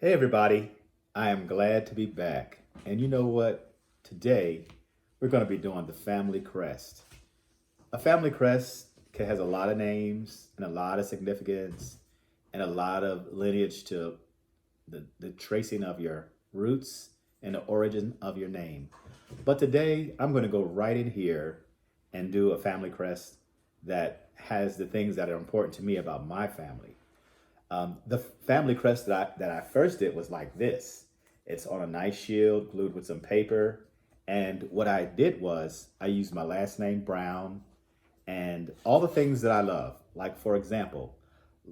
Hey everybody, I am glad to be back. And you know what? Today we're going to be doing the family crest. A family crest has a lot of names and a lot of significance and a lot of lineage to the tracing of your roots and the origin of your name. But today I'm going to go right in here and do a family crest that has the things that are important to me about my family. The family crest that I first did was like this. It's on a nice shield glued with some paper. And what I did was I used my last name, Brown, and all the things that I love. Like, for example,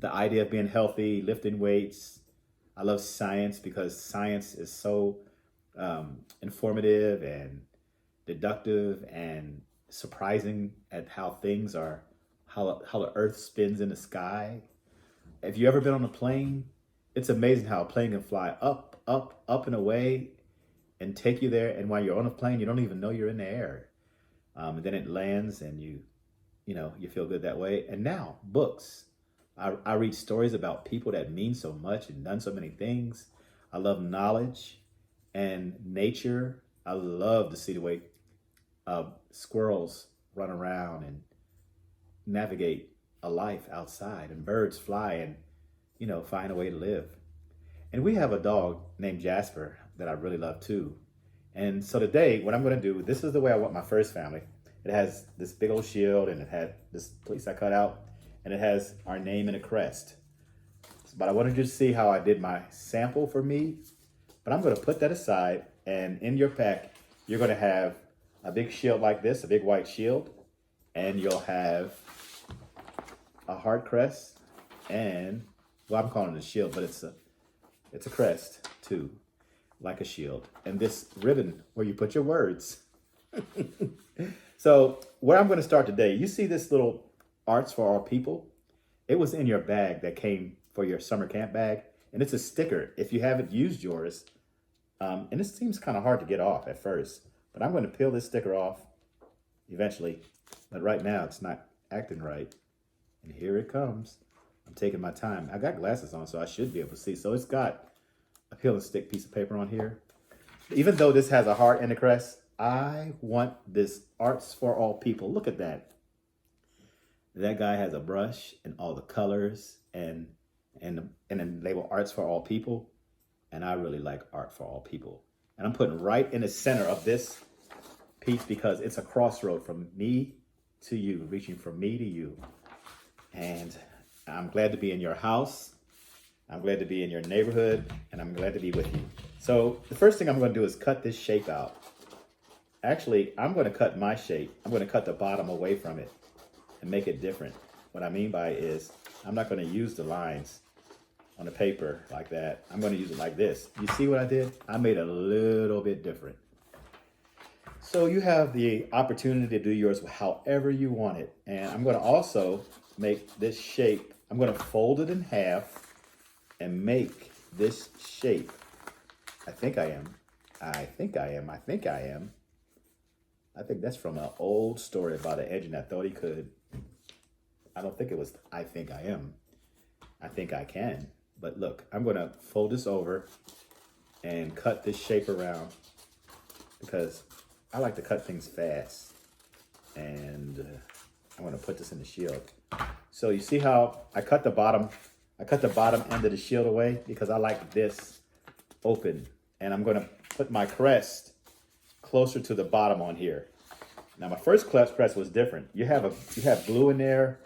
the idea of being healthy, lifting weights. I love science because science is so informative and deductive and surprising at how things are, how the earth spins in the sky. If you ever been on a plane, it's amazing how a plane can fly up, up, up and away and take you there. And while you're on a plane, you don't even know you're in the air. And then it lands and you feel good that way. And now books. I read stories about people that mean so much and done so many things. I love knowledge and nature. I love to see the way squirrels run around and navigate a life outside and birds fly and find a way to live. And we have a dog named Jasper that I really love too. And so today what I'm going to do, this is the way I want my first family. It has this big old shield and it had this piece I cut out and it has our name and a crest. But I wanted you to see how I did my sample for me. But I'm going to put that aside, and in your pack you're going to have a big shield like this, a big white shield, and you'll have a heart crest, and well, I'm calling it a shield, but it's a crest too, like a shield, and this ribbon where you put your words. So where I'm going to start today, you see this little Arts for All People? It was in your bag that came for your summer camp bag, and it's a sticker if you haven't used yours. And it seems kind of hard to get off at first, but I'm going to peel this sticker off eventually, but right now it's not acting right. And here it comes. I'm taking my time. I got glasses on, so I should be able to see. So it's got a peel and stick piece of paper on here. Even though this has a heart and a crest, I want this Arts for All People. Look at that. That guy has a brush and all the colors and then label Arts for All People. And I really like Art for All People. And I'm putting right in the center of this piece because it's a crossroad from me to you, reaching from me to you. And I'm glad to be in your house. I'm glad to be in your neighborhood, and I'm glad to be with you. So the first thing I'm going to do is cut this shape out. Actually, I'm going to cut my shape. I'm going to cut the bottom away from it and make it different. What I mean by it is I'm not going to use the lines on the paper like that. I'm going to use it like this. You see what I did? I made it a little bit different. So you have the opportunity to do yours however you want it. And I'm going to also make this shape. I'm going to fold it in half and make this shape. I think I am. I think that's from an old story about an engine that thought he could. I don't think it was I think I am. I think I can. But look, I'm going to fold this over and cut this shape around because I like to cut things fast. And I'm going to put this in the shield. So you see how I cut the bottom end of the shield away because I like this open. And I'm going to put my crest closer to the bottom on here. Now my first crest was different. You have glue in there.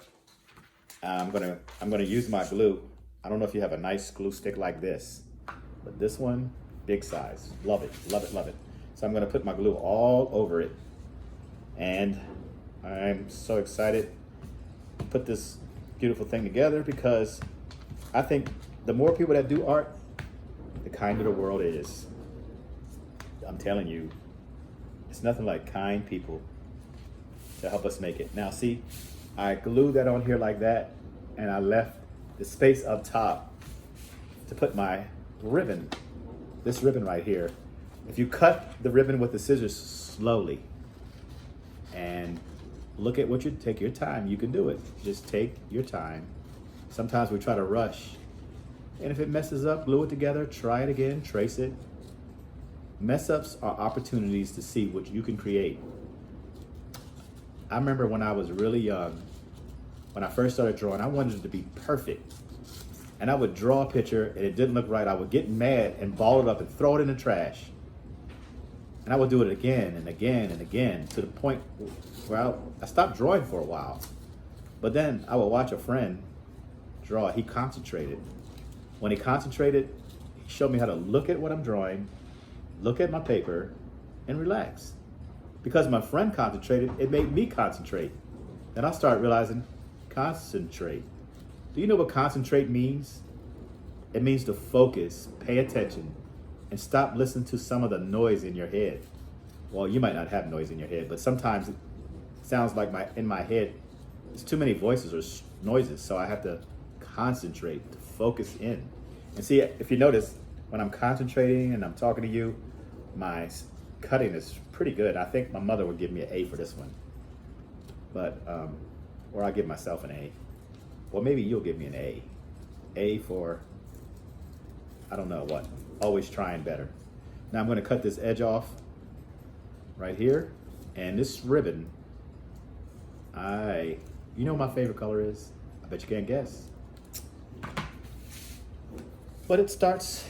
I'm going to use my glue. I don't know if you have a nice glue stick like this, but this one, big size. Love it, love it, love it. So I'm going to put my glue all over it. And I'm so excited to put this beautiful thing together because I think the more people that do art, the kinder the world is. I'm telling you, it's nothing like kind people to help us make it. Now see, I glued that on here like that, and I left the space up top to put my ribbon, this ribbon right here. If you cut the ribbon with the scissors slowly and look at what take your time, you can do it. Just take your time. Sometimes we try to rush And if it messes up, glue it together, try it again, trace it. Mess ups are opportunities to see what you can create. I remember when I was really young, when I first started drawing, I wanted it to be perfect. And I would draw a picture and it didn't look right. I would get mad and ball it up and throw it in the trash. And I would do it again and again and again to the point where I stopped drawing for a while. But then I would watch a friend draw. He concentrated. When he concentrated, he showed me how to look at what I'm drawing, look at my paper, and relax. Because my friend concentrated, it made me concentrate. Then I started realizing, concentrate. Do you know what concentrate means? It means to focus, pay attention, and stop listening to some of the noise in your head. Well, you might not have noise in your head, but sometimes it sounds like in my head, there's too many voices or noises, so I have to concentrate, to focus in. And see, if you notice, when I'm concentrating and I'm talking to you, my cutting is pretty good. I think my mother would give me an A for this one. But, or I'll give myself an A. Well, maybe you'll give me an A. A for, I don't know what, always trying better. Now I'm gonna cut this edge off right here. And this ribbon, you know what my favorite color is? I bet you can't guess. But it starts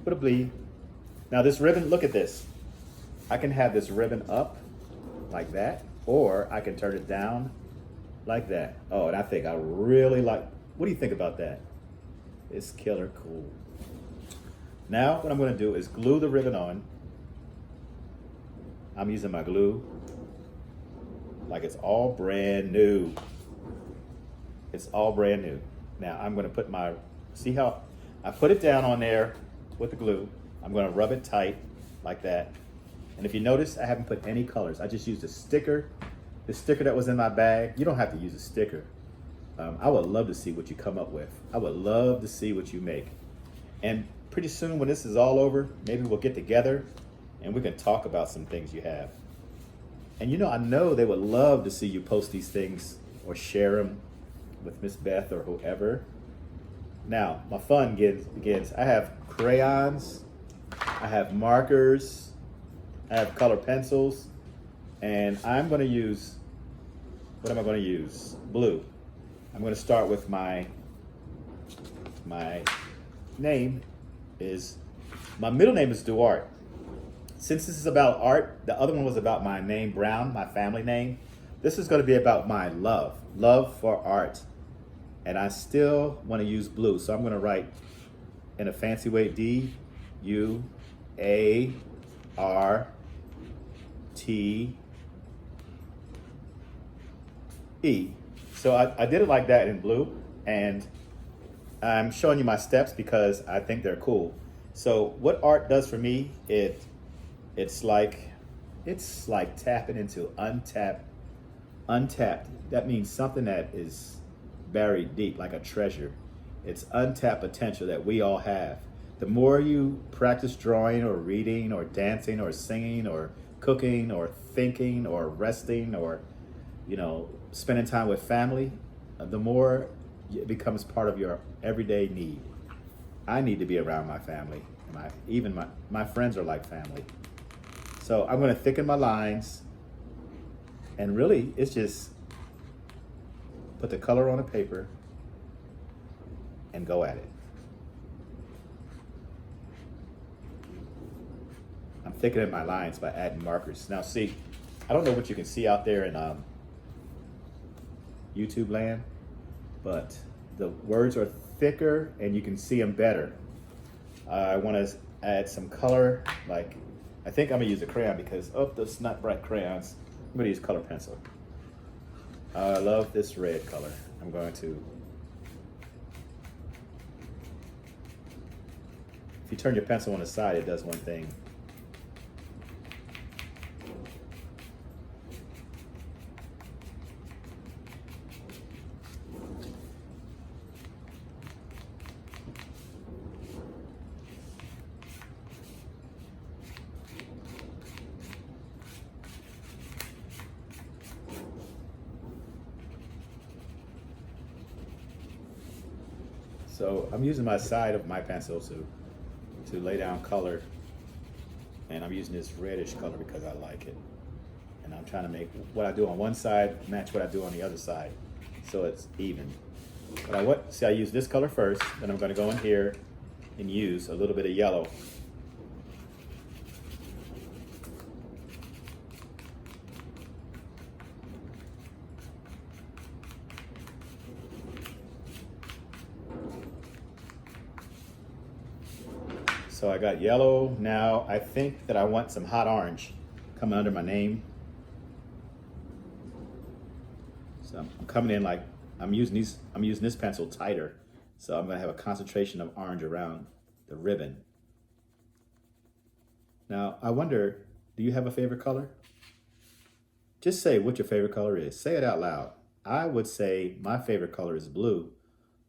with a bleed. Now this ribbon, look at this. I can have this ribbon up like that, or I can turn it down like that. Oh, and I think I really like, what do you think about that? It's killer cool. Now what I'm gonna do is glue the ribbon on. I'm using my glue like it's all brand new. It's all brand new. Now I'm gonna put see how I put it down on there with the glue. I'm gonna rub it tight like that. And if you notice, I haven't put any colors. I just used a sticker. The sticker that was in my bag. You don't have to use a sticker. I would love to see what you come up with. I would love to see what you make. And pretty soon when this is all over, maybe we'll get together and we can talk about some things you have. And you know, I know they would love to see you post these things or share them with Miss Beth or whoever. Now, my fun begins. I have crayons, I have markers, I have color pencils, and I'm gonna use, what am I gonna use? Blue. I'm gonna start with my name is, my middle name is Duarte. Since this is about art, the other one was about my name, Brown, my family name. This is gonna be about my love for art. And I still wanna use blue, so I'm gonna write in a fancy way, D-U-A-R-T-E. So I did it like that in blue, and I'm showing you my steps because I think they're cool. So what art does for me, it's like tapping into untapped. That means something that is buried deep, like a treasure. It's untapped potential that we all have. The more you practice drawing or reading or dancing or singing or cooking or thinking or resting or, you know, spending time with family, the more it becomes part of your everyday need. I need to be around my family. Even my friends are like family. So I'm gonna thicken my lines, and really it's just put the color on a paper and go at it. I'm thickening my lines by adding markers. Now see, I don't know what you can see out there in YouTube land, but the words are thicker and you can see them better. I want to add some color, like I think I'm gonna use a crayon because those not bright crayons. I'm gonna use color pencil. I love this red color. I'm going to, if you turn your pencil on the side, it does one thing. So I'm using my side of my pencil to lay down color, and I'm using this reddish color because I like it. And I'm trying to make what I do on one side match what I do on the other side, so it's even. But I use this color first, then I'm going to go in here and use a little bit of yellow. So I got yellow. Now I think that I want some hot orange coming under my name. So I'm coming in like I'm using this pencil tighter. So I'm gonna have a concentration of orange around the ribbon. Now I wonder, do you have a favorite color? Just say what your favorite color is. Say it out loud. I would say my favorite color is blue,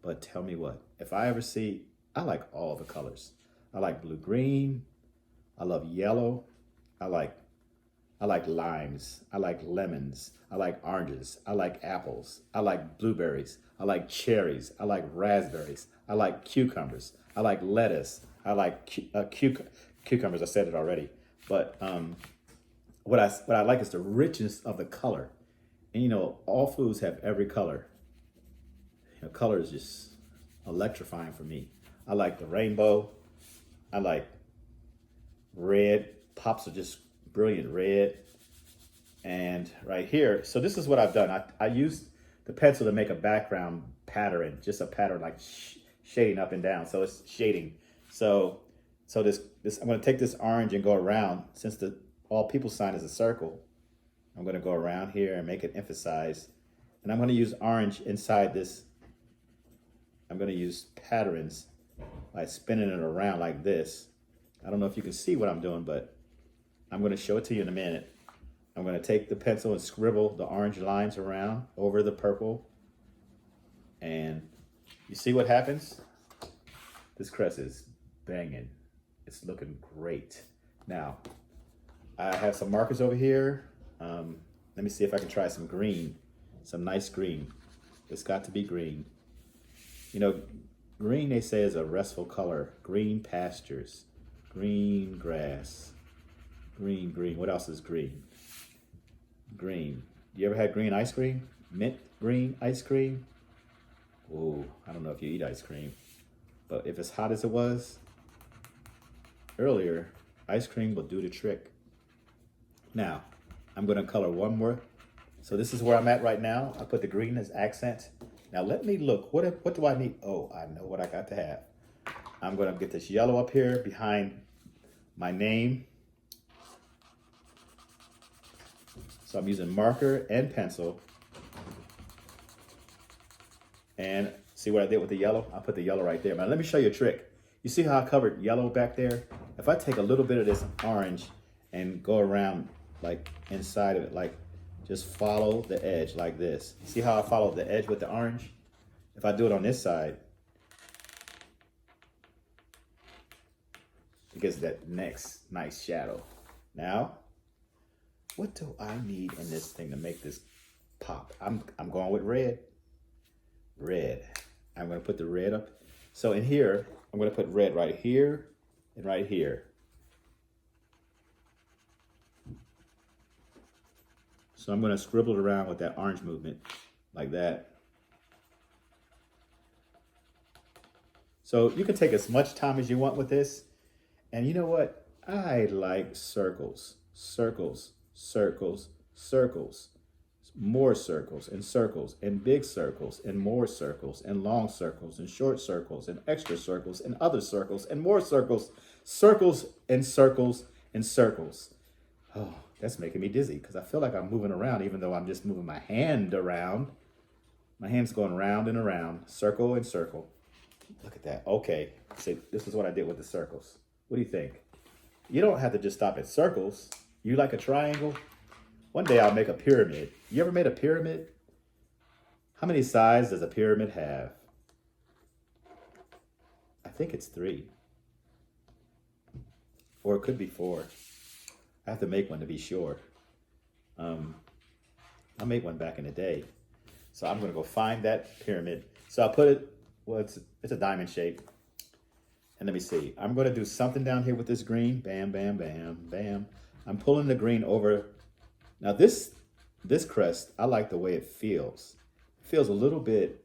but tell me what, if I ever see, I like all the colors. I like blue-green, I love yellow, I like limes, I like lemons, I like oranges, I like apples, I like blueberries, I like cherries, I like raspberries, I like cucumbers, I like lettuce, I like cucumbers, I said it already. But what I like is the richness of the color. And you know, all foods have every color. You know, color is just electrifying for me. I like the rainbow. I like red. Pops are just brilliant red. And right here, so this is what I've done. I used the pencil to make a background pattern, just a pattern like shading up and down. So it's shading. So this I'm going to take this orange and go around. Since the all people sign is a circle, I'm going to go around here and make it emphasize. And I'm going to use orange inside this. I'm going to use patterns by spinning it around like this. I don't know if you can see what I'm doing, but I'm going to show it to you in a minute. I'm going to take the pencil and scribble the orange lines around over the purple. And you see what happens? This crest is banging. It's looking great. Now, I have some markers over here. Let me see if I can try some green, some nice green. It's got to be green. You know, green they say is a restful color. Green pastures, green grass, green. What else is green? Green. You ever had green ice cream? Mint green ice cream? Ooh, I don't know if you eat ice cream, but if it's hot as it was earlier, ice cream will do the trick. Now, I'm going to color one more. So this is where I'm at right now. I put the green as accent. Now let me look. What do I need? Oh, I know what I got to have. I'm going to get this yellow up here behind my name. So I'm using marker and pencil. And see what I did with the yellow? I put the yellow right there. Now let me show you a trick. You see how I covered yellow back there? If I take a little bit of this orange and go around like inside of it, like just follow the edge like this. See how I followed the edge with the orange? If I do it on this side, it gets that next nice shadow. Now, what do I need in this thing to make this pop? I'm going with red. Red. I'm going to put the red up. So in here, I'm going to put red right here and right here. So I'm going to scribble it around with that orange movement like that. So you can take as much time as you want with this. And you know what? I like circles, circles, circles, circles, more circles and big circles and more circles and long circles and short circles and extra circles and other circles and more circles, circles and circles and circles. Oh, that's making me dizzy because I feel like I'm moving around even though I'm just moving my hand around. My hand's going round and around, circle and circle. Look at that. Okay, see, this is what I did with the circles. What do you think? You don't have to just stop at circles. You like a triangle? One day I'll make a pyramid. You ever made a pyramid? How many sides does a pyramid have? I think it's 3. Or it could be 4. I have to make one to be sure. I made one back in the day. So I'm going to go find that pyramid. So I'll put it well, it's a diamond shape. And let me see. I'm going to do something down here with this green. Bam, bam, bam, bam. I'm pulling the green over. Now this crest, I like the way it feels. It feels a little bit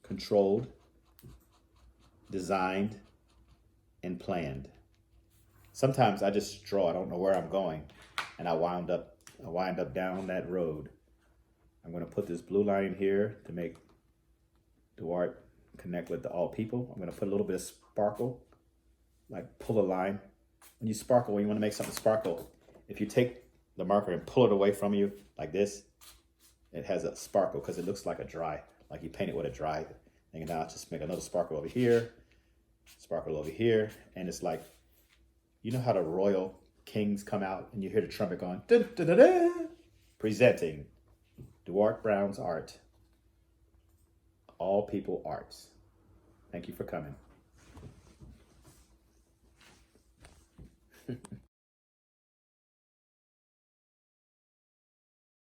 controlled, designed, and planned. Sometimes I just draw. I don't know where I'm going, and I wind up down that road. I'm going to put this blue line in here to make Duarte connect with the all people. I'm going to put a little bit of sparkle, like pull a line. When you sparkle, when you want to make something sparkle, if you take the marker and pull it away from you like this, it has a sparkle because it looks like a dry, like you paint it with a dry thing. And now I'll just make another sparkle over here, and it's like, you know how the royal kings come out and you hear the trumpet going, dun, dun, dun, dun, presenting Duarte Brown's art. All People Arts. Thank you for coming.